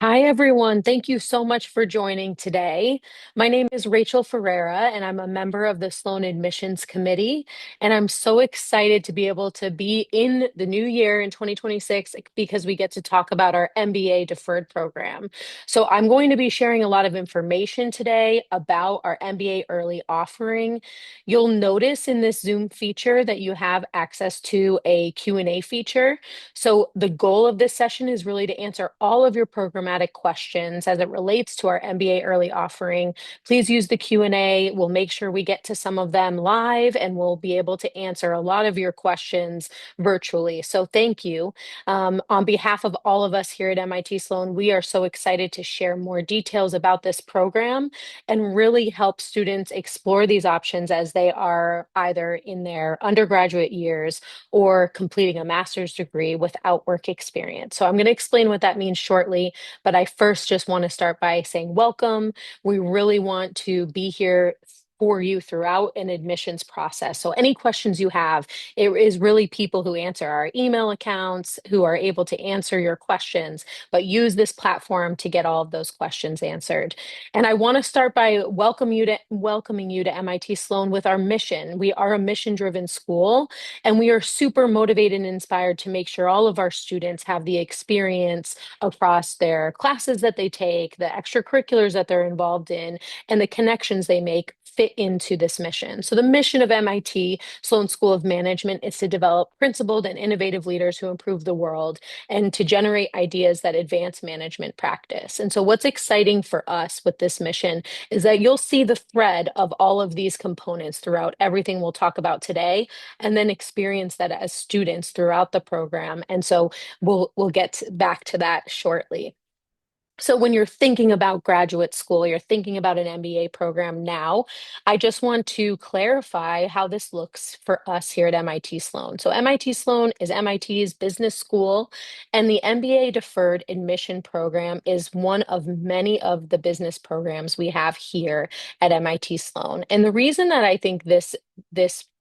Hi, everyone. Thank you so much for joining today. My name is Rachel Ferreira, and I'm a member of the Sloan Admissions Committee. And I'm so excited to be able to be in the new year in 2026 because we get to talk about our MBA deferred program. So I'm going to be sharing a lot of information today about our MBA early offering. You'll notice in this Zoom feature that you have access to a Q&A feature. So the goal of this session is really to answer all of your programmatic questions as it relates to our MBA early offering. Please use the Q&A. We'll make sure we get to some of them live and we'll be able to answer a lot of your questions virtually. So thank you. On behalf of all of us here at MIT Sloan, we are so excited to share more details about this program and really help students explore these options as they are either in their undergraduate years or completing a master's degree without work experience. So I'm going to explain what that means shortly, but I first just want to start by saying welcome. We really want to be here for you throughout an admissions process. So any questions you have, it is really people who answer our email accounts who are able to answer your questions, but use this platform to get all of those questions answered. And I want to start by welcoming you to MIT Sloan with our mission. We are a mission-driven school, and we are super motivated and inspired to make sure all of our students have the experience across their classes that they take, the extracurriculars that they're involved in, and the connections they make fit into this mission. So the mission of MIT Sloan School of Management is to develop principled and innovative leaders who improve the world and to generate ideas that advance management practice. And so what's exciting for us with this mission is that you'll see the thread of all of these components throughout everything we'll talk about today, and then experience that as students throughout the program. And so we'll get back to that shortly. So when you're thinking about graduate school, you're thinking about an MBA program now, I just want to clarify how this looks for us here at MIT Sloan. So MIT Sloan is MIT's business school, and the MBA deferred admission program is one of many of the business programs we have here at MIT Sloan. And the reason that I think this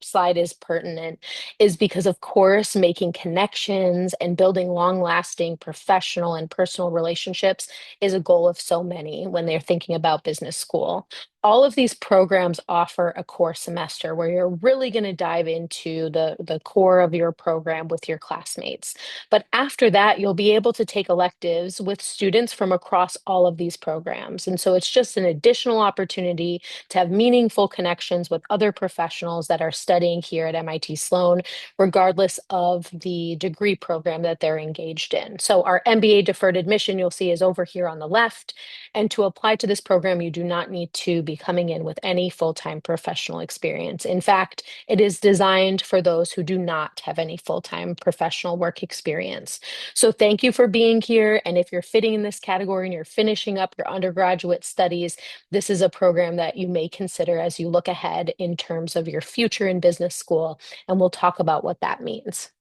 slide is pertinent is because, of course, making connections and building long-lasting professional and personal relationships is a goal of so many when they're thinking about business school. All of these programs offer a core semester where you're really going to dive into the core of your program with your classmates. But after that, you'll be able to take electives with students from across all of these programs. And so it's just an additional opportunity to have meaningful connections with other professionals that are studying here at MIT Sloan, regardless of the degree program that they're engaged in. So our MBA deferred admission, you'll see, is over here on the left. And to apply to this program, you do not need to be coming in with any full-time professional experience. In fact, it is designed for those who do not have any full-time professional work experience. So thank you for being here. And if you're fitting in this category and you're finishing up your undergraduate studies, this is a program that you may consider as you look ahead in terms of your future in business school. And we'll talk about what that means.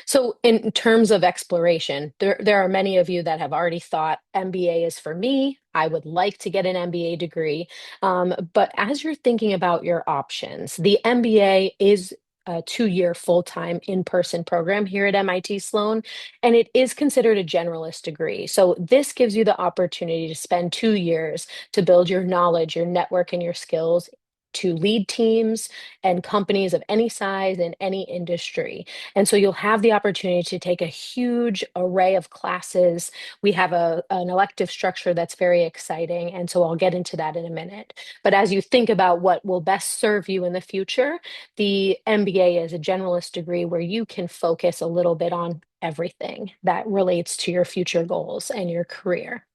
So, in terms of exploration, there are many of you that have already thought MBA is for me. I would like to get an MBA degree. But as you're thinking about your options, the MBA is a 2-year full-time in-person program here at MIT Sloan, and it is considered a generalist degree. So this gives you the opportunity to spend 2 years to build your knowledge, your network, and your skills to lead teams and companies of any size in any industry. And so you'll have the opportunity to take a huge array of classes. We have an elective structure that's very exciting. And so I'll get into that in a minute. But as you think about what will best serve you in the future, the MBA is a generalist degree where you can focus a little bit on everything that relates to your future goals and your career.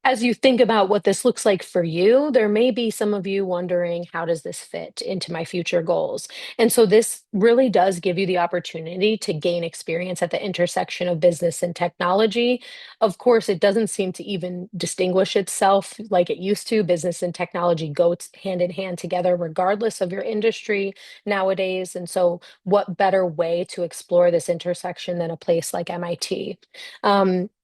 As you think about what this looks like for you, there may be some of you wondering, how does this fit into my future goals? And so this really does give you the opportunity to gain experience at the intersection of business and technology. Of course, it doesn't seem to even distinguish itself like it used to. Business and technology go hand in hand together, regardless of your industry nowadays. And so what better way to explore this intersection than a place like MIT?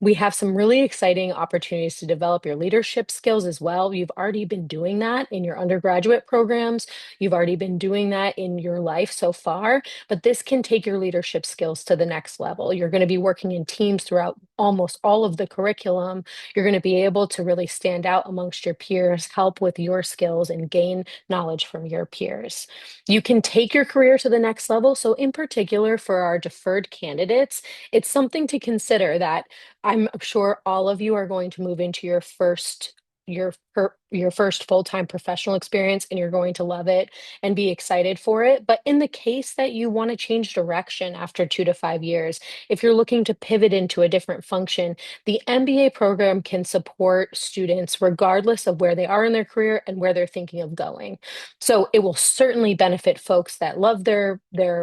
We have some really exciting opportunities to develop your leadership skills as well. You've already been doing that in your undergraduate programs. You've already been doing that in your life so far, but this can take your leadership skills to the next level. You're going to be working in teams throughout almost all of the curriculum. You're going to be able to really stand out amongst your peers, help with your skills, and gain knowledge from your peers. You can take your career to the next level. So, in particular, for our deferred candidates, it's something to consider that I'm sure all of you are going to move into your first full-time professional experience, and you're going to love it and be excited for it. But in the case that you want to change direction after 2 to 5 years, if you're looking to pivot into a different function, the MBA program can support students regardless of where they are in their career and where they're thinking of going. So it will certainly benefit folks that love their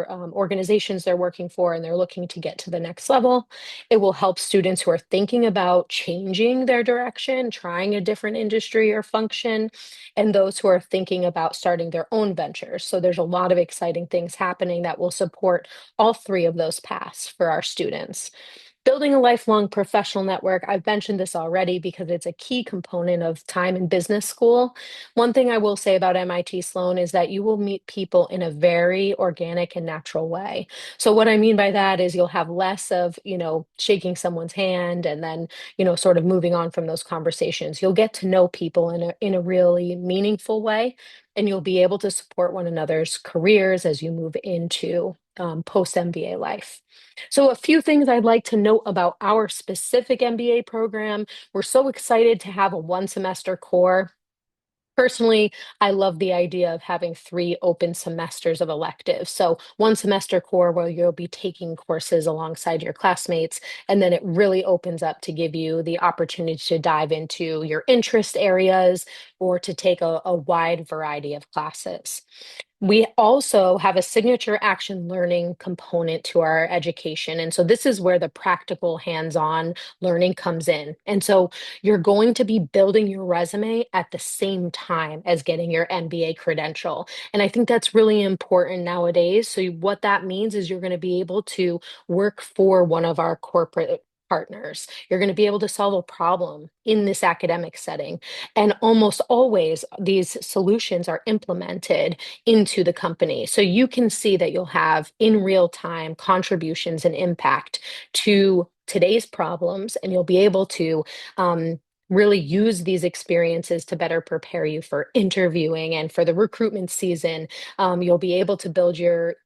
organizations they're working for and they're looking to get to the next level. It will help students who are thinking about changing their direction, trying a different industry or function, and those who are thinking about starting their own ventures. So there's a lot of exciting things happening that will support all three of those paths for our students. Building a lifelong professional network, I've mentioned this already because it's a key component of time in business school. One thing I will say about MIT Sloan is that you will meet people in a very organic and natural way. So what I mean by that is you'll have less of, shaking someone's hand and then, sort of moving on from those conversations. You'll get to know people in a really meaningful way, and you'll be able to support one another's careers as you move into post MBA life. So, a few things I'd like to note about our specific MBA program. We're so excited to have a 1 semester core. Personally, I love the idea of having 3 open semesters of electives. So, 1 semester core where you'll be taking courses alongside your classmates, and then it really opens up to give you the opportunity to dive into your interest areas or to take a wide variety of classes. We also have a signature action learning component to our education. And so this is where the practical hands-on learning comes in. And so you're going to be building your resume at the same time as getting your MBA credential. And I think that's really important nowadays. So what that means is you're going to be able to work for one of our corporate partners. You're going to be able to solve a problem in this academic setting. And almost always these solutions are implemented into the company. So you can see that you'll have in real time contributions and impact to today's problems, and you'll be able to really use these experiences to better prepare you for interviewing and for the recruitment season. You'll be able to build your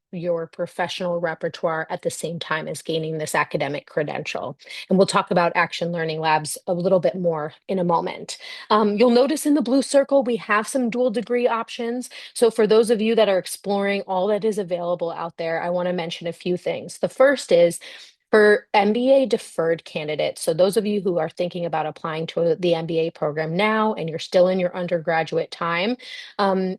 professional repertoire at the same time as gaining this academic credential. And we'll talk about action learning labs a little bit more in a moment. You'll notice in the blue circle, we have some dual degree options. So for those of you that are exploring all that is available out there, I want to mention a few things. The first is for MBA deferred candidates. So those of you who are thinking about applying to the MBA program now and you're still in your undergraduate time,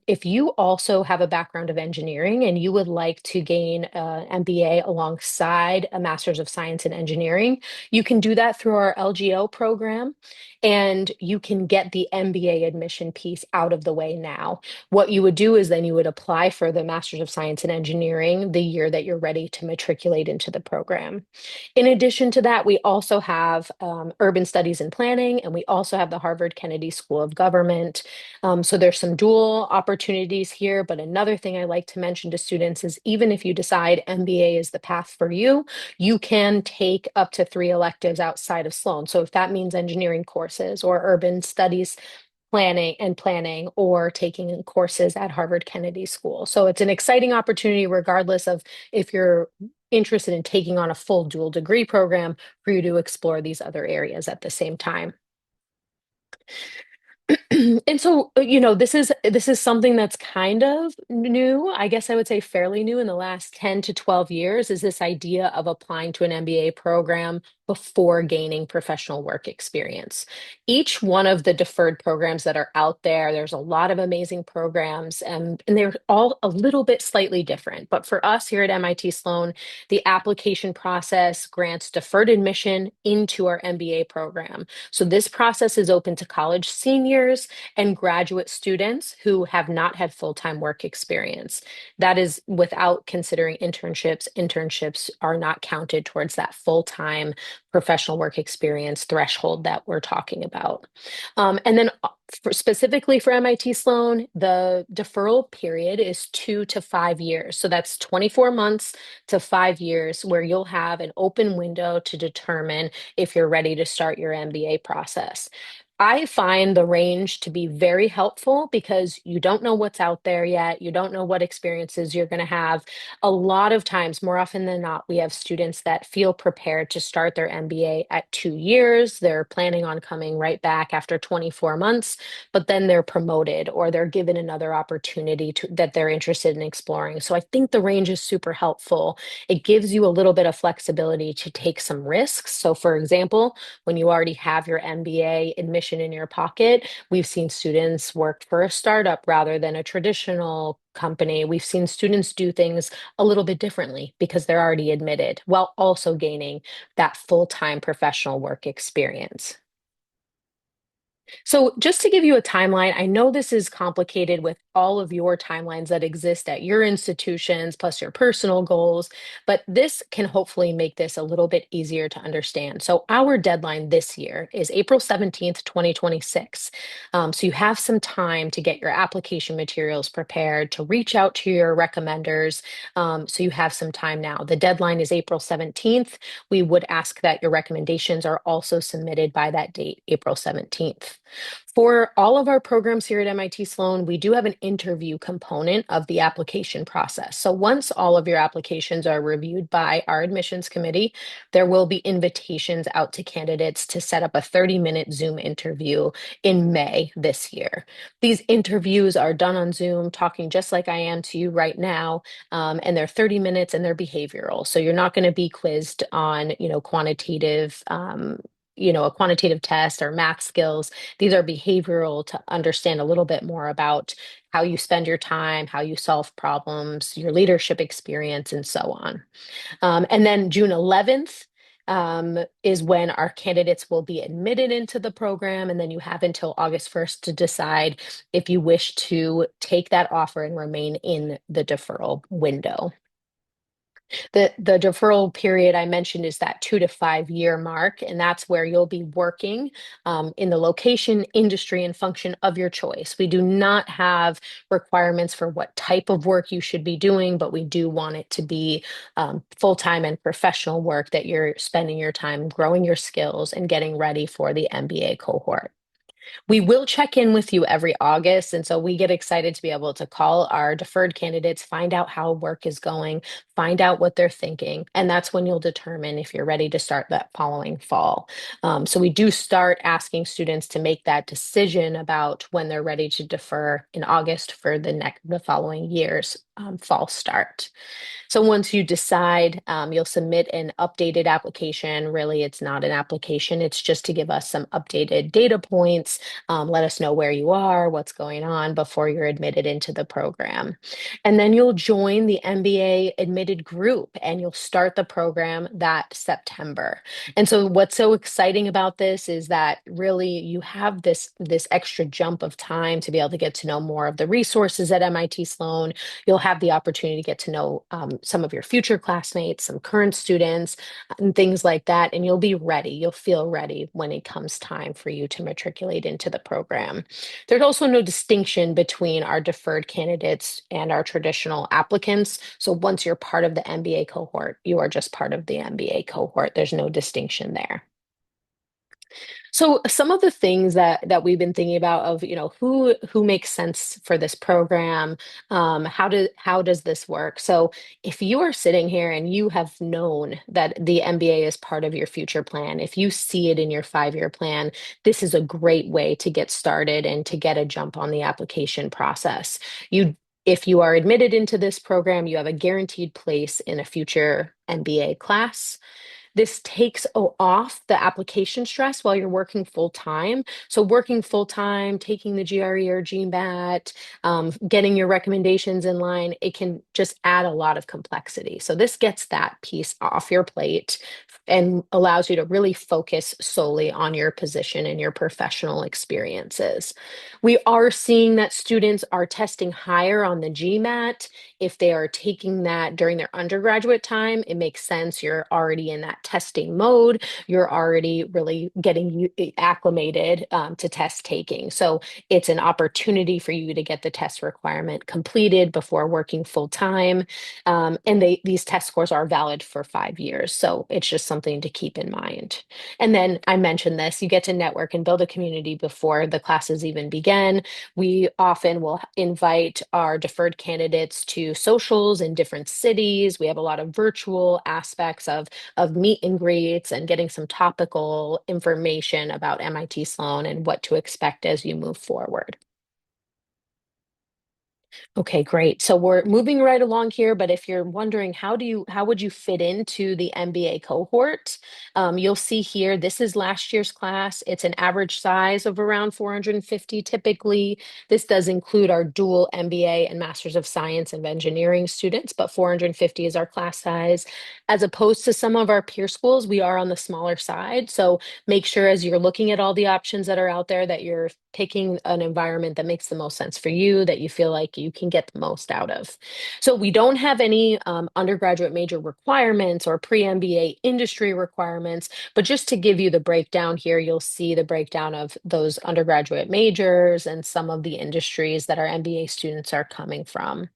if you also have a background of engineering and you would like to gain an MBA alongside a Master's of Science in Engineering, you can do that through our LGO program, and you can get the MBA admission piece out of the way now. What you would do is then you would apply for the Master's of Science in Engineering the year that you're ready to matriculate into the program. In addition to that, we also have urban studies and planning, and we also have the Harvard Kennedy School of Government. So there's some dual opportunities here. But another thing I like to mention to students is even if you decide MBA is the path for you, you can take up to 3 electives outside of Sloan. So if that means engineering courses or urban studies planning or taking courses at Harvard Kennedy School. So it's an exciting opportunity regardless of if you're interested in taking on a full dual degree program for you to explore these other areas at the same time. And so, this is something that's kind of new. I guess I would say fairly new in the last 10 to 12 years is this idea of applying to an MBA program before gaining professional work experience. Each one of the deferred programs that are out there, there's a lot of amazing programs, and they're all a little bit slightly different. But for us here at MIT Sloan, the application process grants deferred admission into our MBA program. So this process is open to college seniors and graduate students who have not had full-time work experience. That is without considering internships. Internships are not counted towards that full-time professional work experience threshold that we're talking about. And then specifically for MIT Sloan, the deferral period is 2 to 5 years. So that's 24 months to 5 years where you'll have an open window to determine if you're ready to start your MBA process. I find the range to be very helpful because you don't know what's out there yet. You don't know what experiences you're going to have. A lot of times, more often than not, we have students that feel prepared to start their MBA at 2 years. They're planning on coming right back after 24 months, but then they're promoted or they're given another opportunity that they're interested in exploring. So I think the range is super helpful. It gives you a little bit of flexibility to take some risks. So, for example, when you already have your MBA admission in your pocket, we've seen students work for a startup rather than a traditional company. We've seen students do things a little bit differently because they're already admitted while also gaining that full-time professional work experience. So, just to give you a timeline, I know this is complicated with all of your timelines that exist at your institutions, plus your personal goals, but this can hopefully make this a little bit easier to understand. So, our deadline this year is April 17th, 2026. So, you have some time to get your application materials prepared, to reach out to your recommenders. So, you have some time now. The deadline is April 17th. We would ask that your recommendations are also submitted by that date, April 17th. For all of our programs here at MIT Sloan, we do have an interview component of the application process. So once all of your applications are reviewed by our admissions committee, there will be invitations out to candidates to set up a 30-minute Zoom interview in May this year. These interviews are done on Zoom, talking just like I am to you right now, and they're 30 minutes and they're behavioral. So you're not going to be quizzed on, quantitative, a quantitative test or math skills. These are behavioral to understand a little bit more about how you spend your time, how you solve problems, your leadership experience, and so on. And then June 11th is when our candidates will be admitted into the program. And then you have until August 1st to decide if you wish to take that offer and remain in the deferral window. The deferral period I mentioned is that 2 to 5 year mark, and that's where you'll be working in the location, industry, and function of your choice. We do not have requirements for what type of work you should be doing, but we do want it to be full-time and professional work that you're spending your time growing your skills and getting ready for the MBA cohort. We will check in with you every August. And so we get excited to be able to call our deferred candidates, find out how work is going, find out what they're thinking. And that's when you'll determine if you're ready to start that following fall. So we do start asking students to make that decision about when they're ready to defer in August for the following year's fall start. So once you decide, you'll submit an updated application. Really, it's not an application. It's just to give us some updated data points, let us know where you are, what's going on before you're admitted into the program. And then you'll join the MBA admitted group and you'll start the program that September. And so what's so exciting about this is that really you have this extra jump of time to be able to get to know more of the resources at MIT Sloan. You'll have the opportunity to get to know some of your future classmates, some current students, and things like that. And you'll be ready. You'll feel ready when it comes time for you to matriculate into the program. There's also no distinction between our deferred candidates and our traditional applicants. So once you're part of the MBA cohort, you are just part of the MBA cohort. There's no distinction there. So some of the things that we've been thinking about of, who makes sense for this program, how does this work? So if you are sitting here and you have known that the MBA is part of your future plan, if you see it in your 5 year plan, this is a great way to get started and to get a jump on the application process. If you are admitted into this program, you have a guaranteed place in a future MBA class. This takes off the application stress while you're working full time. So working full time, taking the GRE or GMAT, getting your recommendations in line, it can just add a lot of complexity. So this gets that piece off your plate and allows you to really focus solely on your position and your professional experiences. We are seeing that students are testing higher on the GMAT. If they are taking that during their undergraduate time, it makes sense. You're already in that testing mode. You're already really getting acclimated to test taking. So it's an opportunity for you to get the test requirement completed before working full time. And these test scores are valid for 5 years. So it's just something to keep in mind. And then I mentioned this, you get to network and build a community before the classes even begin. We often will invite our deferred candidates to socials in different cities. We have a lot of virtual aspects of meet and greets and getting some topical information about MIT Sloan and what to expect as you move forward. Okay, great. So we're moving right along here, but if you're wondering how would you fit into the MBA cohort, you'll see here, this is last year's class. It's an average size of around 450 typically. This does include our dual MBA and Masters of Science and Engineering students, but 450 is our class size. As opposed to some of our peer schools, we are on the smaller side. So make sure as you're looking at all the options that are out there that you're picking an environment that makes the most sense for you, that you feel like you can get the most out of. So we don't have any undergraduate major requirements or pre-MBA industry requirements, but just to give you the breakdown here, you'll see the breakdown of those undergraduate majors and some of the industries that our MBA students are coming from.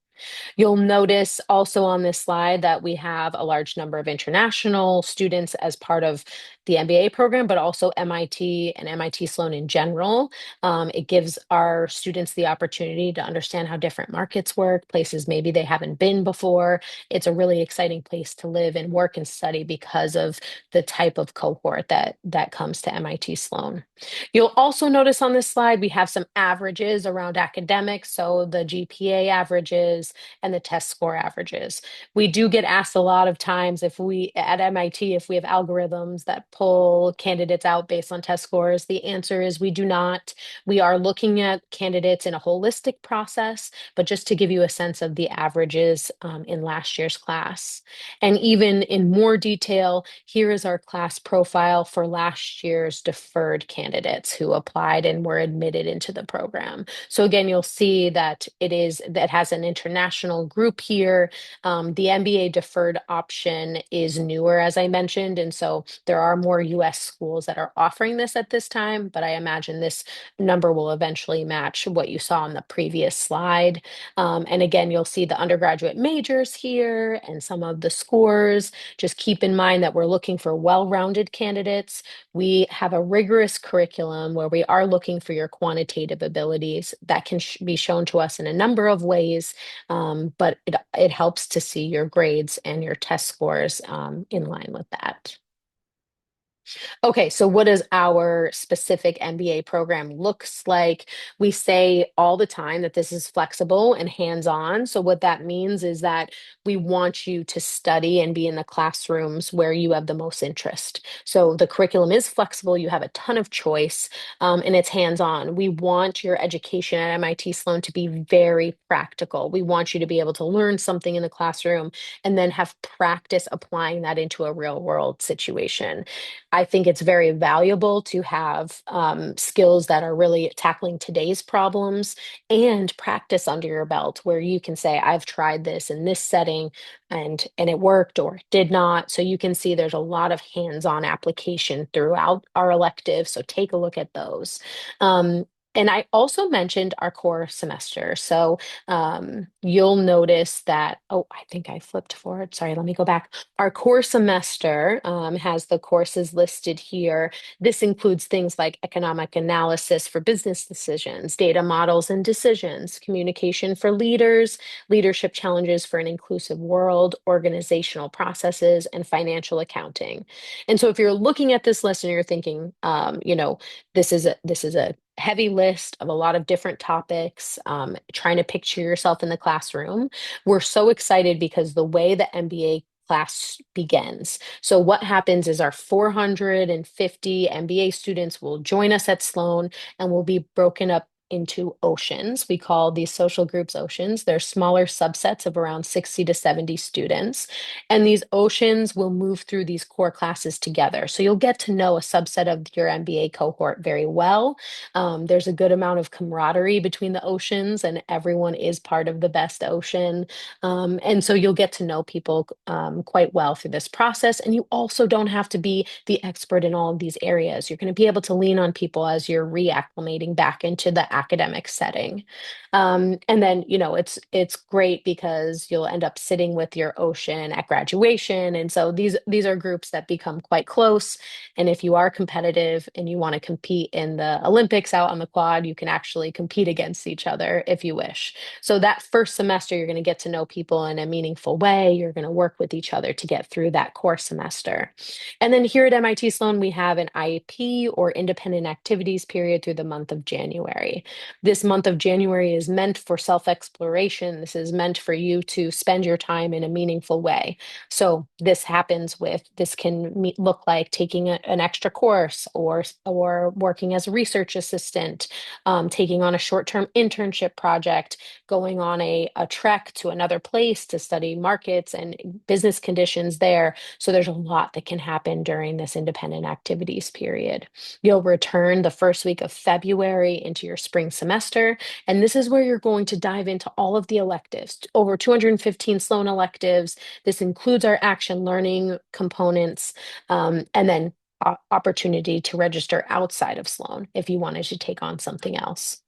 You'll notice also on this slide that we have a large number of international students as part of the MBA program, but also MIT and MIT Sloan in general. It gives our students the opportunity to understand how different markets work, places maybe they haven't been before. It's a really exciting place to live and work and study because of the type of cohort that comes to MIT Sloan. You'll also notice on this slide, we have some averages around academics. So the GPA averages and the test score averages. We do get asked a lot of times if we at MIT, if we have algorithms that pull candidates out based on test scores. The answer is we do not. We are looking at candidates in a holistic process, but just to give you a sense of the averages in last year's class. And even in more detail, here is our class profile for last year's deferred candidates who applied and were admitted into the program. So again, you'll see that that has an international group here. The MBA deferred option is newer, as I mentioned, and so there are more US schools that are offering this at this time, but I imagine this number will eventually match what you saw on the previous slide. And again, you'll see the undergraduate majors here and some of the scores. Just keep in mind that we're looking for well-rounded candidates. We have a rigorous curriculum where we are looking for your quantitative abilities that can be shown to us in a number of ways, but it helps to see your grades and your test scores in line with that. Okay, so what does our specific MBA program looks like? We say all the time that this is flexible and hands-on. So what that means is that we want you to study and be in the classrooms where you have the most interest. So the curriculum is flexible, you have a ton of choice, and it's hands-on. We want your education at MIT Sloan to be very practical. We want you to be able to learn something in the classroom and then have practice applying that into a real world situation. I think it's very valuable to have skills that are really tackling today's problems and practice under your belt where you can say, I've tried this in this setting and it worked or it did not. So you can see there's a lot of hands-on application throughout our elective. So take a look at those. And I also mentioned our core semester. So you'll notice that, oh, I think I flipped forward. Sorry, let me go back. Our core semester has the courses listed here. This includes things like economic analysis for business decisions, data models and decisions, communication for leaders, leadership challenges for an inclusive world, organizational processes, and financial accounting. And so if you're looking at this list and you're thinking, this is a heavy list of a lot of different topics, trying to picture yourself in the classroom. We're so excited because the way the MBA class begins. So what happens is our 450 MBA students will join us at Sloan and will be broken up into oceans. We call these social groups oceans. They're smaller subsets of around 60 to 70 students. And these oceans will move through these core classes together. So you'll get to know a subset of your MBA cohort very well. There's a good amount of camaraderie between the oceans, and everyone is part of the best ocean. And so you'll get to know people quite well through this process. And you also don't have to be the expert in all of these areas. You're going to be able to lean on people as you're reacclimating back into the academic setting. And then, it's great because you'll end up sitting with your ocean at graduation. And so these are groups that become quite close. And if you are competitive and you want to compete in the Olympics out on the quad, you can actually compete against each other if you wish. So that first semester, you're going to get to know people in a meaningful way. You're going to work with each other to get through that core semester. And then here at MIT Sloan, we have an IEP or independent activities period through the month of January. This month of January is meant for self-exploration. This is meant for you to spend your time in a meaningful way. So this can look like taking an extra course or working as a research assistant, taking on a short-term internship project, going on a trek to another place to study markets and business conditions there. So there's a lot that can happen during this independent activities period. You'll return the first week of February into your spring semester, and this is where you're going to dive into all of the electives, over 215 Sloan electives. This includes our action learning components, and then opportunity to register outside of Sloan if you wanted to take on something else.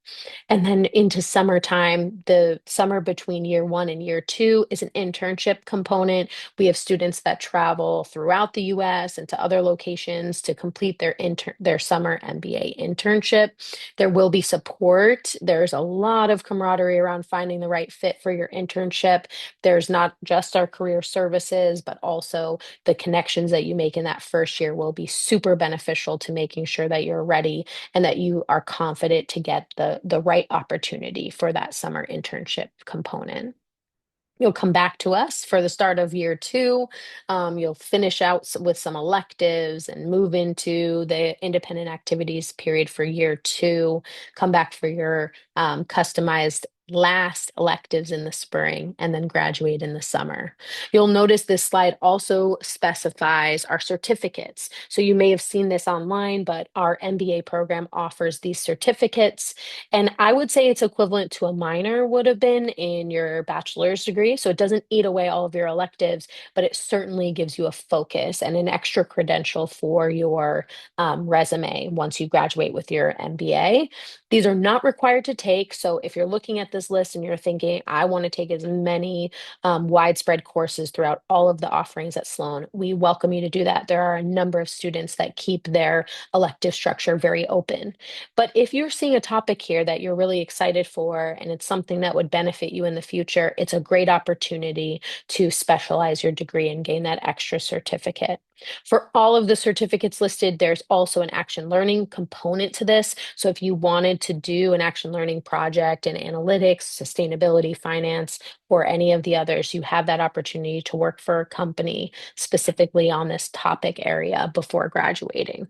And then into summertime, the summer between year one and year two is an internship component. We have students that travel throughout the US and to other locations to complete their summer MBA internship. There will be support. There's a lot of camaraderie around finding the right fit for your internship. There's not just our career services, but also the connections that you make in that first year will be super beneficial to making sure that you're ready and that you are confident to get the right opportunity for that summer internship component. You'll come back to us for the start of year two. You'll finish out with some electives and move into the independent activities period for year two. Come back for your customized last electives in the spring and then graduate in the summer. You'll notice this slide also specifies our certificates. So you may have seen this online, but our MBA program offers these certificates. And I would say it's equivalent to a minor would have been in your bachelor's degree. So it doesn't eat away all of your electives, but it certainly gives you a focus and an extra credential for your resume once you graduate with your MBA. These are not required to take. So if you're looking at this list and you're thinking, I want to take as many widespread courses throughout all of the offerings at Sloan, we welcome you to do that. There are a number of students that keep their elective structure very open. But if you're seeing a topic here that you're really excited for and it's something that would benefit you in the future, it's a great opportunity to specialize your degree and gain that extra certificate. For all of the certificates listed, there's also an action learning component to this. So if you wanted to do an action learning project in analytics, sustainability, finance, or any of the others, you have that opportunity to work for a company specifically on this topic area before graduating.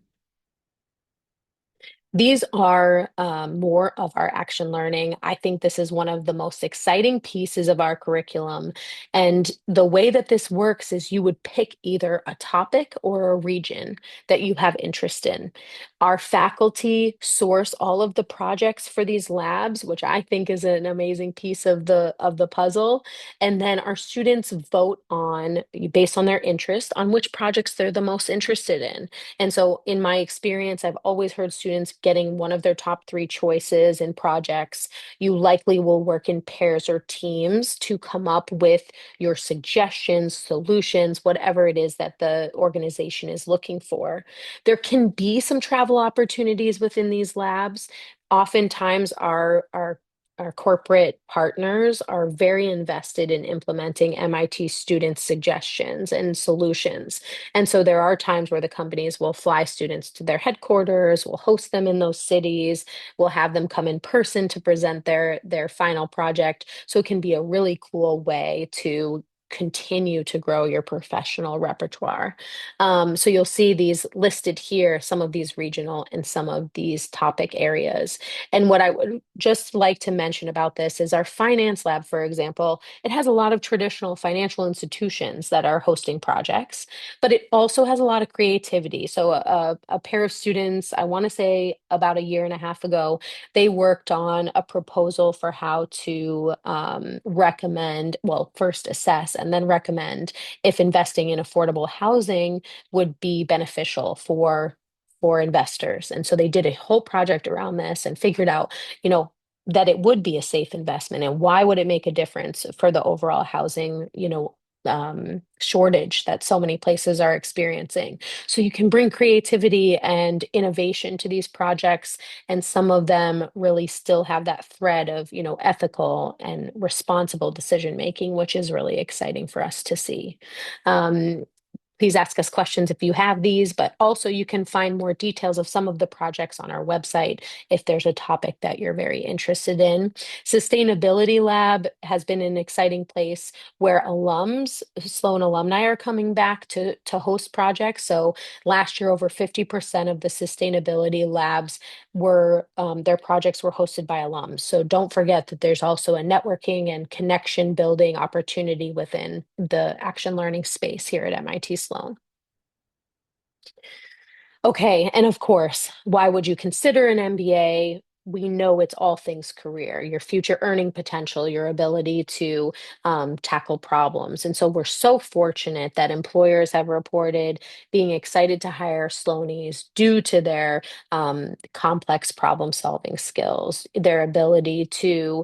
These are more of our action learning. I think this is one of the most exciting pieces of our curriculum. And the way that this works is you would pick either a topic or a region that you have interest in. Our faculty source all of the projects for these labs, which I think is an amazing piece of the puzzle. And then our students vote on, based on their interest, on which projects they're the most interested in. And so, in my experience, I've always heard students getting one of their top three choices in projects. You likely will work in pairs or teams to come up with your suggestions, solutions, whatever it is that the organization is looking for. There can be some travel opportunities within these labs. Oftentimes, our corporate partners are very invested in implementing MIT students' suggestions and solutions. And so there are times where the companies will fly students to their headquarters, will host them in those cities, will have them come in person to present their final project. So it can be a really cool way to continue to grow your professional repertoire. So you'll see these listed here, some of these regional and some of these topic areas. And what I would just like to mention about this is our finance lab, for example, it has a lot of traditional financial institutions that are hosting projects, but it also has a lot of creativity. So a pair of students, I want to say about a year and a half ago, they worked on a proposal for how to recommend, well, first assess and then recommend if investing in affordable housing would be beneficial for investors. And so they did a whole project around this and figured out, that it would be a safe investment and why would it make a difference for the overall housing, shortage that so many places are experiencing. So you can bring creativity and innovation to these projects, and some of them really still have that thread of, ethical and responsible decision making, which is really exciting for us to see. Um, Please ask us questions if you have these, but also you can find more details of some of the projects on our website if there's a topic that you're very interested in. Sustainability Lab has been an exciting place where alums, Sloan alumni, are coming back to host projects. So last year, over 50% of the sustainability labs were their projects were hosted by alums. So don't forget that there's also a networking and connection building opportunity within the action learning space here at MIT Sloan. Okay, and of course, why would you consider an MBA? We know it's all things career, your future earning potential, your ability to tackle problems. And so we're so fortunate that employers have reported being excited to hire Sloanies due to their complex problem solving skills, their ability to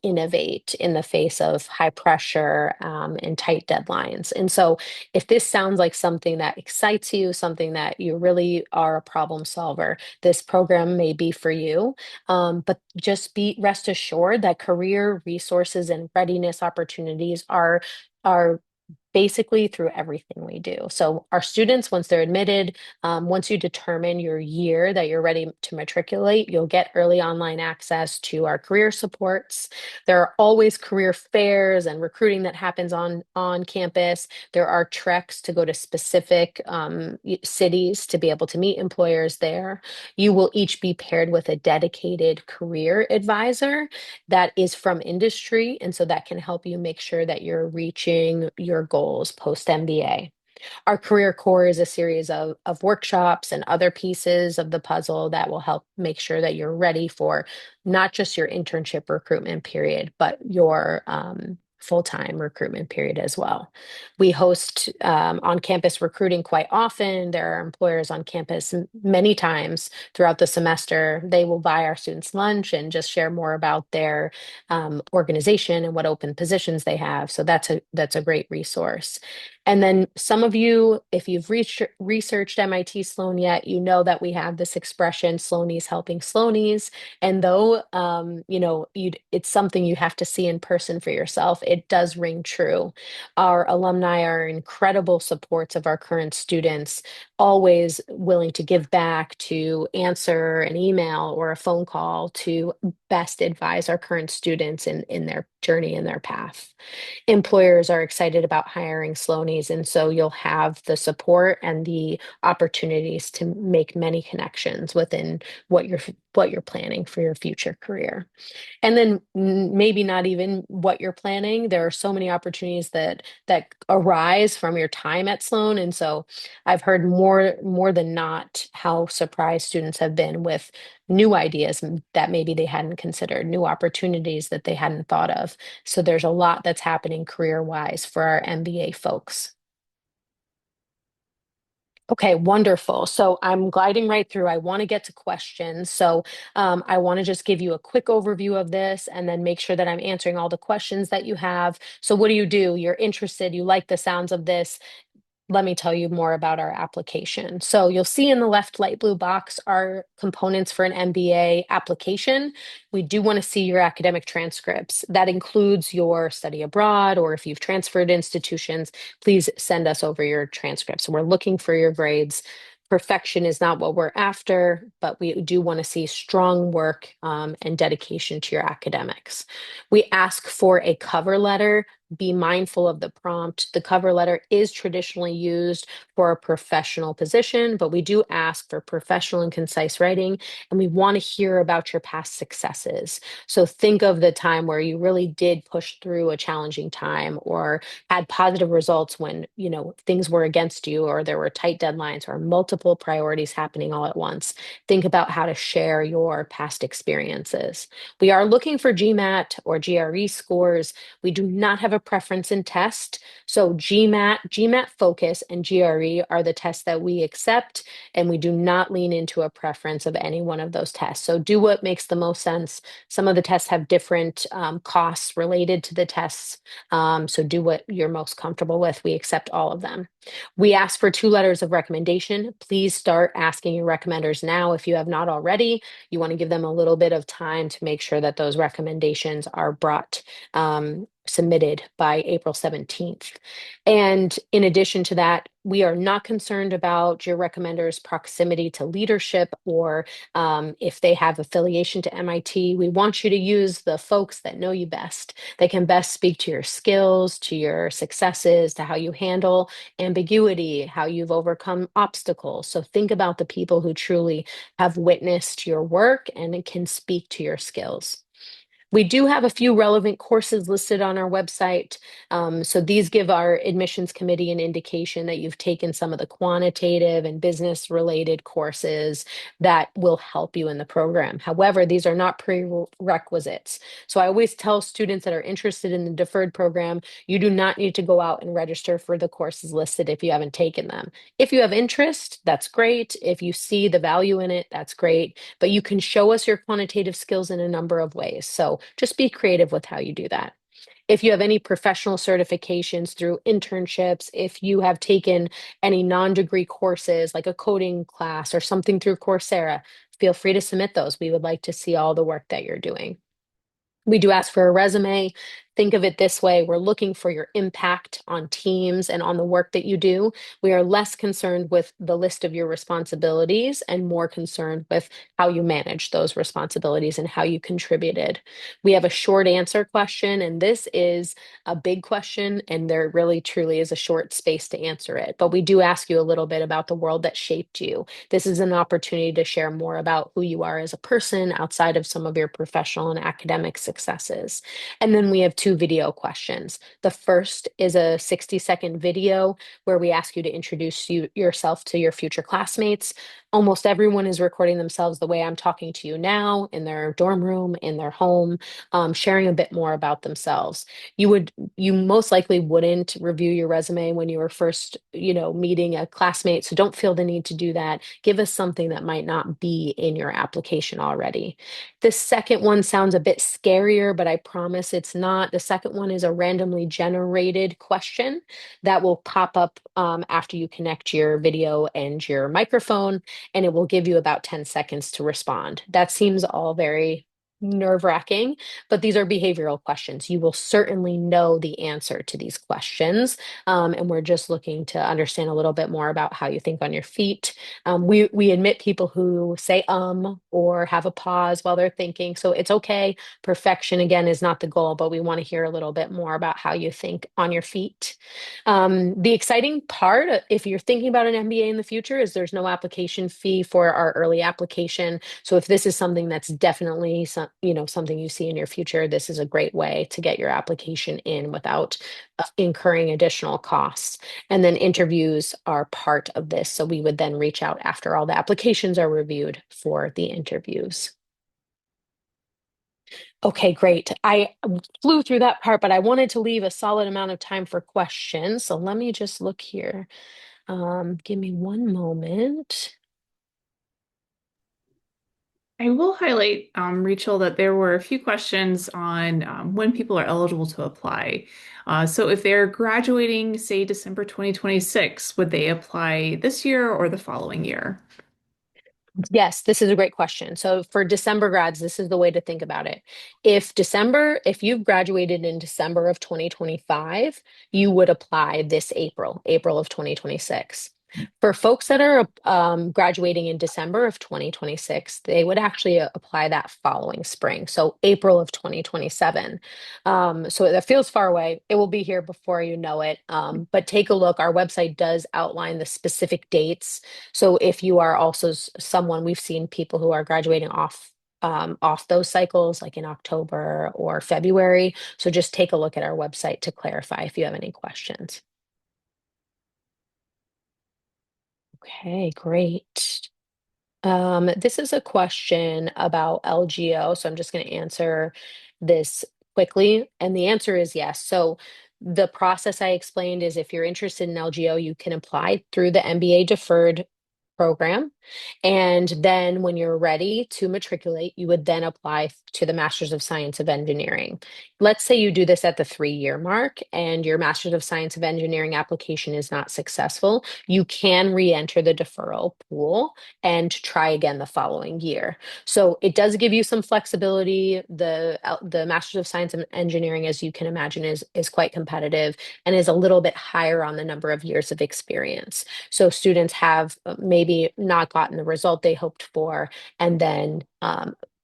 innovate in the face of high pressure and tight deadlines. And so if this sounds like something that excites you, something that you really are a problem solver, this program may be for you. But just be rest assured that career resources and readiness opportunities are basically through everything we do. So our students, once they're admitted, once you determine your year that you're ready to matriculate, you'll get early online access to our career supports. There are always career fairs and recruiting that happens on campus. There are treks to go to specific cities to be able to meet employers there. You will each be paired with a dedicated career advisor that is from industry. And so that can help you make sure that you're reaching your goals post MBA. Our career core is a series of workshops and other pieces of the puzzle that will help make sure that you're ready for not just your internship recruitment period, but your full-time recruitment period as well. We host on-campus recruiting quite often. There are employers on campus many times throughout the semester. They will buy our students lunch and just share more about their organization and what open positions they have. So that's a great resource. And then some of you, if you've researched MIT Sloan yet, you know that we have this expression, Sloanies helping Sloanies. And though, it's something you have to see in person for yourself, it does ring true. Our alumni are incredible supports of our current students, always willing to give back, to answer an email or a phone call to best advise our current students in their journey and their path. Employers are excited about hiring Sloanies, and so you'll have the support and the opportunities to make many connections within what you're planning for your future career. And then maybe not even what you're planning. There are so many opportunities that arise from your time at Sloan. And so I've heard more than not how surprised students have been with new ideas that maybe they hadn't considered, new opportunities that they hadn't thought of. So there's a lot that's happening career-wise for our MBA folks. Okay, wonderful. So I'm gliding right through. I want to get to questions. So I want to just give you a quick overview of this and then make sure that I'm answering all the questions that you have. So what do? You're interested, you like the sounds of this. Let me tell you more about our application. So you'll see in the left light blue box are components for an MBA application. We do want to see your academic transcripts. That includes your study abroad, or if you've transferred institutions, please send us over your transcripts. We're looking for your grades. Perfection is not what we're after, but we do want to see strong work and dedication to your academics. We ask for a cover letter be mindful of the prompt. The cover letter is traditionally used for a professional position, but we do ask for professional and concise writing, and we want to hear about your past successes. So think of the time where you really did push through a challenging time or had positive results when, things were against you or there were tight deadlines or multiple priorities happening all at once. Think about how to share your past experiences. We are looking for GMAT or GRE scores. We do not have a preference in test. So GMAT Focus, and GRE are the tests that we accept, and we do not lean into a preference of any one of those tests. So do what makes the most sense. Some of the tests have different costs related to the tests. So do what you're most comfortable with. We accept all of them. We ask for 2 letters of recommendation. Please start asking your recommenders now if you have not already. You want to give them a little bit of time to make sure that those recommendations are submitted by April 17th. And in addition to that, we are not concerned about your recommenders' proximity to leadership or if they have affiliation to MIT. We want you to use the folks that know you best. They can best speak to your skills, to your successes, to how you handle ambiguity, how you've overcome obstacles. So think about the people who truly have witnessed your work and can speak to your skills. We do have a few relevant courses listed on our website. So these give our admissions committee an indication that you've taken some of the quantitative and business related courses that will help you in the program. However, these are not prerequisites. So I always tell students that are interested in the deferred program, you do not need to go out and register for the courses listed if you haven't taken them. If you have interest, that's great. If you see the value in it, that's great. But you can show us your quantitative skills in a number of ways. So just be creative with how you do that. If you have any professional certifications through internships, if you have taken any non-degree courses like a coding class or something through Coursera, feel free to submit those. We would like to see all the work that you're doing. We do ask for a resume. Think of it this way. We're looking for your impact on teams and on the work that you do. We are less concerned with the list of your responsibilities and more concerned with how you manage those responsibilities and how you contributed. We have a short answer question, and this is a big question, and there really truly is a short space to answer it. But we do ask you a little bit about the world that shaped you. This is an opportunity to share more about who you are as a person outside of some of your professional and academic successes. And then we have 2 video questions. The first is a 60-second video where we ask you to introduce yourself to your future classmates. Almost everyone is recording themselves the way I'm talking to you now in their dorm room, in their home, sharing a bit more about themselves. You most likely wouldn't review your resume when you were first, meeting a classmate. So don't feel the need to do that. Give us something that might not be in your application already. The second one sounds a bit scarier, but I promise it's not. The second one is a randomly generated question that will pop up after you connect your video and your microphone, and it will give you about 10 seconds to respond. That seems all very nerve-wracking, but these are behavioral questions. You will certainly know the answer to these questions, and we're just looking to understand a little bit more about how you think on your feet. We admit people who say or have a pause while they're thinking, so it's okay. Perfection again is not the goal, but we want to hear a little bit more about how you think on your feet. The exciting part, if you're thinking about an MBA in the future, is there's no application fee for our early application. So if this is something that's definitely something you see in your future, this is a great way to get your application in without incurring additional costs. And then interviews are part of this. So we would then reach out after all the applications are reviewed for the interviews. Okay, great. I flew through that part, but I wanted to leave a solid amount of time for questions. So let me just look here. Give me one moment. I will highlight, Rachel, that there were a few questions on when people are eligible to apply. So if they're graduating, say, December 2026, would they apply this year or the following year? Yes, this is a great question. So for December grads, this is the way to think about it. If you've graduated in December of 2025, you would apply this April of 2026. For folks that are graduating in December of 2026, they would actually apply that following spring, so April of 2027. So that feels far away. It will be here before you know it. But take a look. Our website does outline the specific dates. So if you are also someone, we've seen people who are graduating off those cycles, like in October or February. So just take a look at our website to clarify if you have any questions. Okay, great. This is a question about LGO, so I'm just going to answer this quickly. And the answer is yes. So the process I explained is if you're interested in LGO, you can apply through the MBA deferred program. And then when you're ready to matriculate, you would then apply to the Masters of Science of Engineering. Let's say you do this at the 3-year mark and your Masters of Science of Engineering application is not successful. You can re-enter the deferral pool and try again the following year. So it does give you some flexibility. The Masters of Science and Engineering, as you can imagine, is quite competitive and is a little bit higher on the number of years of experience. So students have maybe not gotten the result they hoped for, and then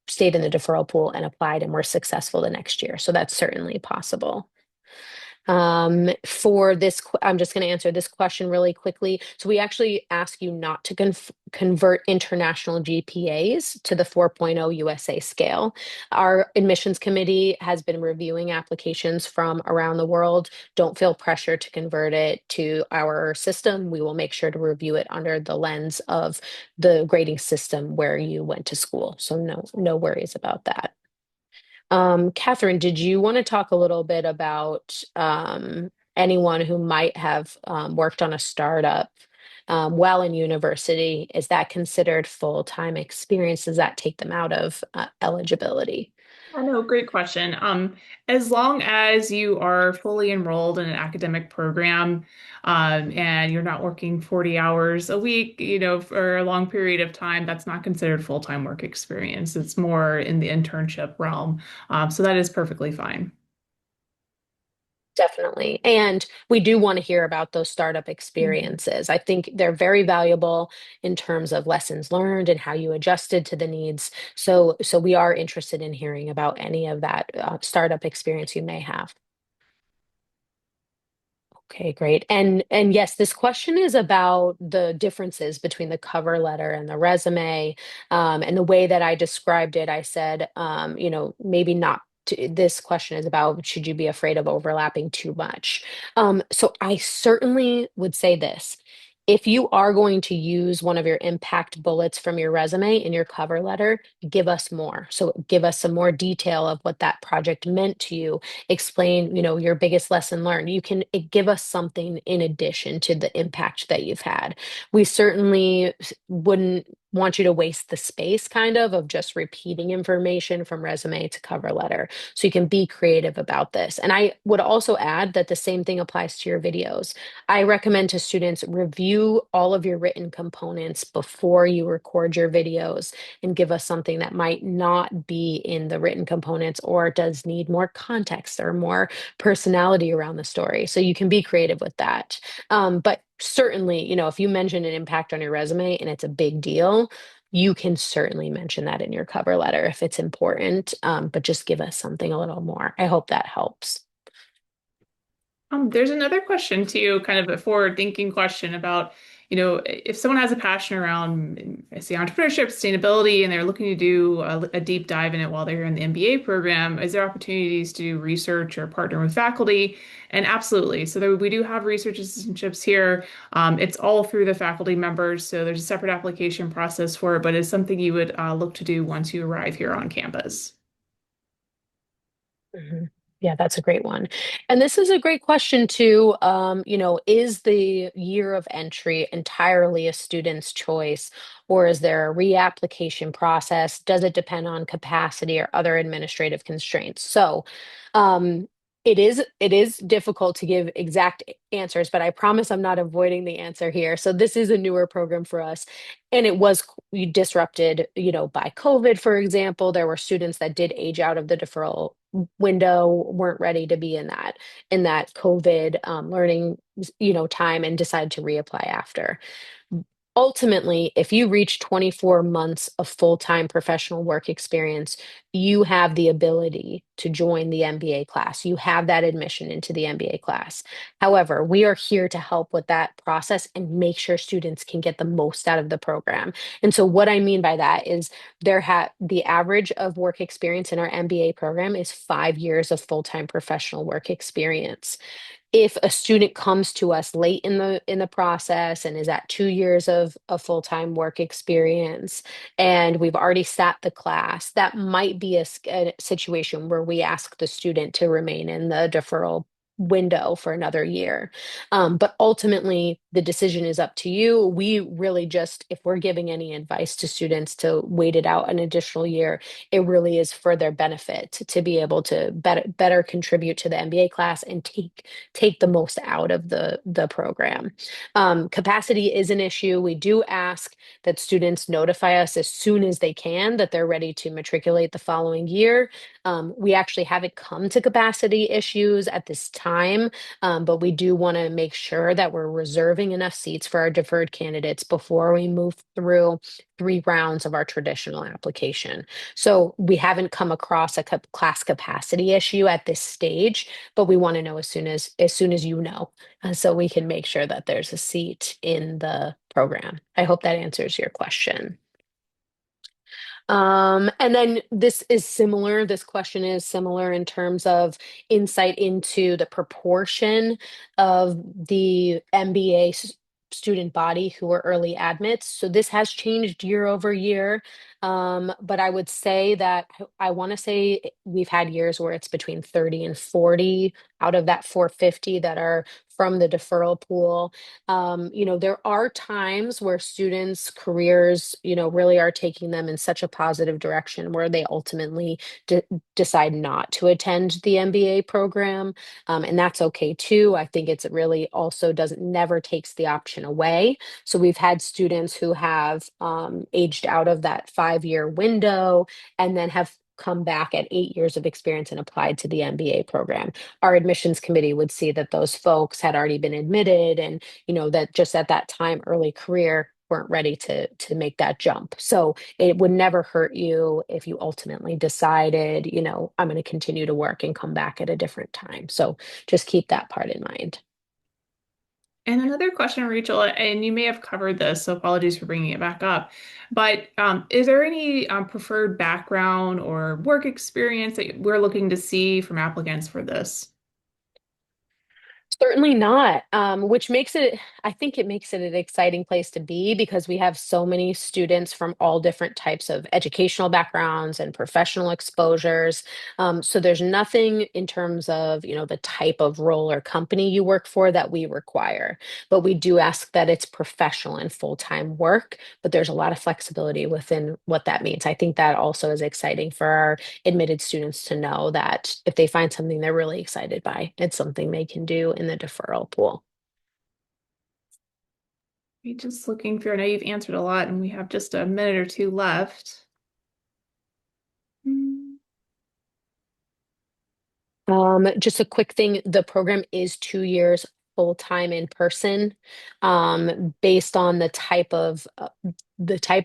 stayed in the deferral pool and applied and were successful the next year. So that's certainly possible. For this, I'm just going to answer this question really quickly. So we actually ask you not to convert international GPAs to the 4.0 USA scale. Our admissions committee has been reviewing applications from around the world. Don't feel pressure to convert it to our system. We will make sure to review it under the lens of the grading system where you went to school. So no worries about that. Catherine, did you want to talk a little bit about anyone who might have worked on a startup while in university? Is that considered full-time experience? Does that take them out of eligibility? I know, great question. As long as you are fully enrolled in an academic program, and you're not working 40 hours a week, for a long period of time, that's not considered full-time work experience. It's more in the internship realm. So that is perfectly fine. Definitely. And we do want to hear about those startup Mhm. experiences. I think they're very valuable in terms of lessons learned and how you adjusted to the needs. So we are interested in hearing about any of that startup experience you may have. Okay, great. And yes, this question is about the differences between the cover letter and the resume. And the way that I described it, I said, maybe not. This question is about should you be afraid of overlapping too much? So I certainly would say this. If you are going to use one of your impact bullets from your resume in your cover letter, give us more. So give us some more detail of what that project meant to you, explain, your biggest lesson learned. You can give us something in addition to the impact that you've had. We certainly wouldn't want you to waste the space of just repeating information from resume to cover letter. So you can be creative about this. And I would also add that the same thing applies to your videos. I recommend to students review all of your written components before you record your videos and give us something that might not be in the written components or does need more context or more personality around the story. So you can be creative with that. But certainly, if you mention an impact on your resume and it's a big deal, you can certainly mention that in your cover letter if it's important, but just give us something a little more. I hope that helps. There's another question too, kind of a forward-thinking question about, if someone has a passion around, say, entrepreneurship, sustainability, and they're looking to do a deep dive in it while they're in the MBA program, is there opportunities to do research or partner with faculty? And absolutely. So we do have research assistantships here. It's all through the faculty members, so there's a separate application process for it, but it's something you would look to do once you arrive here on campus. Mhm. Yeah, that's a great one. And this is a great question too. Is the year of entry entirely a student's choice, or is there a reapplication process? Does it depend on capacity or other administrative constraints? So, um, It is difficult to give exact answers, but I promise I'm not avoiding the answer here. So this is a newer program for us, and it was disrupted, by COVID, for example. There were students that did age out of the deferral window, weren't ready to be in that COVID learning, time, and decided to reapply after. Ultimately, if you reach 24 months of full-time professional work experience, you have the ability to join the MBA class. You have that admission into the MBA class. However, we are here to help with that process and make sure students can get the most out of the program. And so what I mean by that is the average of work experience in our MBA program is 5 years of full-time professional work experience. If a student comes to us late in the process and is at 2 years of full-time work experience, and we've already sat the class, that might be a situation where we ask the student to remain in the deferral window for another year. But ultimately, the decision is up to you. We really just, if we're giving any advice to students to wait it out an additional year, it really is for their benefit to be able to better contribute to the MBA class and take the most out of the program. Capacity is an issue. We do ask that students notify us as soon as they can that they're ready to matriculate the following year. We actually haven't come to capacity issues at this time, but we do want to make sure that we're reserving enough seats for our deferred candidates before we move through 3 rounds of our traditional application. So we haven't come across a class capacity issue at this stage, but we want to know as soon as you know, so we can make sure that there's a seat in the program. I hope that answers your question. And then this question is similar in terms of insight into the proportion of the MBA student body who are early admits. So this has changed year over year. But I would say that I want to say we've had years where it's between 30 and 40 out of that 450 that are from the deferral pool. There are times where students' careers, really are taking them in such a positive direction where they ultimately decide not to attend the MBA program. And that's okay too. I think it's really also doesn't never takes the option away. So we've had students who have aged out of that 5 year window and then have come back at 8 years of experience and applied to the MBA program. Our admissions committee would see that those folks had already been admitted, and that just at that time early career weren't ready to make that jump. So it would never hurt you if you ultimately decided, I'm going to continue to work and come back at a different time. So just keep that part in mind. And another question, Rachel, and you may have covered this, so apologies for bringing it back up. But is there any preferred background or work experience that we're looking to see from applicants for this? Certainly not, which I think it makes it an exciting place to be because we have so many students from all different types of educational backgrounds and professional exposures. So there's nothing in terms of, the type of role or company you work for that we require, but we do ask that it's professional and full-time work, but there's a lot of flexibility within what that means. I think that also is exciting for our admitted students to know that if they find something they're really excited by, it's something they can do in the deferral pool. Just looking through, I know you've answered a lot, and we have just a minute or two left. Mm. Just a quick thing, the program is 2 years full-time in person. Based on the type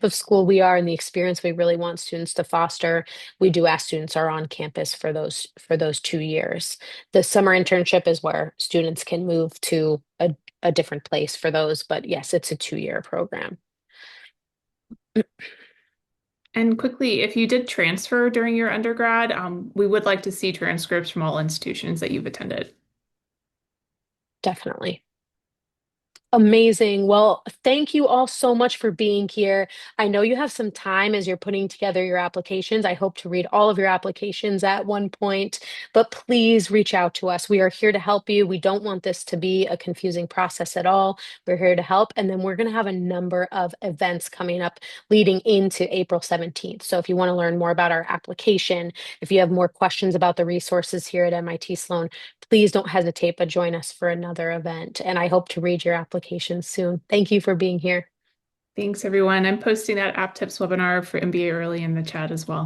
of school we are and the experience we really want students to foster, we do ask students are on campus for those 2 years. The summer internship is where students can move to a different place for those, but yes, it's a 2 year program. And quickly, if you did transfer during your undergrad, we would like to see transcripts from all institutions that you've attended. Definitely. Amazing. Well, thank you all so much for being here. I know you have some time as you're putting together your applications. I hope to read all of your applications at one point, but please reach out to us. We are here to help you. We don't want this to be a confusing process at all. We're here to help. And then we're going to have a number of events coming up leading into April 17th. So if you want to learn more about our application, if you have more questions about the resources here at MIT Sloan, please don't hesitate, but join us for another event. And I hope to read your application soon. Thank you for being here. Thanks, everyone. I'm posting that app tips webinar for MBA early in the chat as well.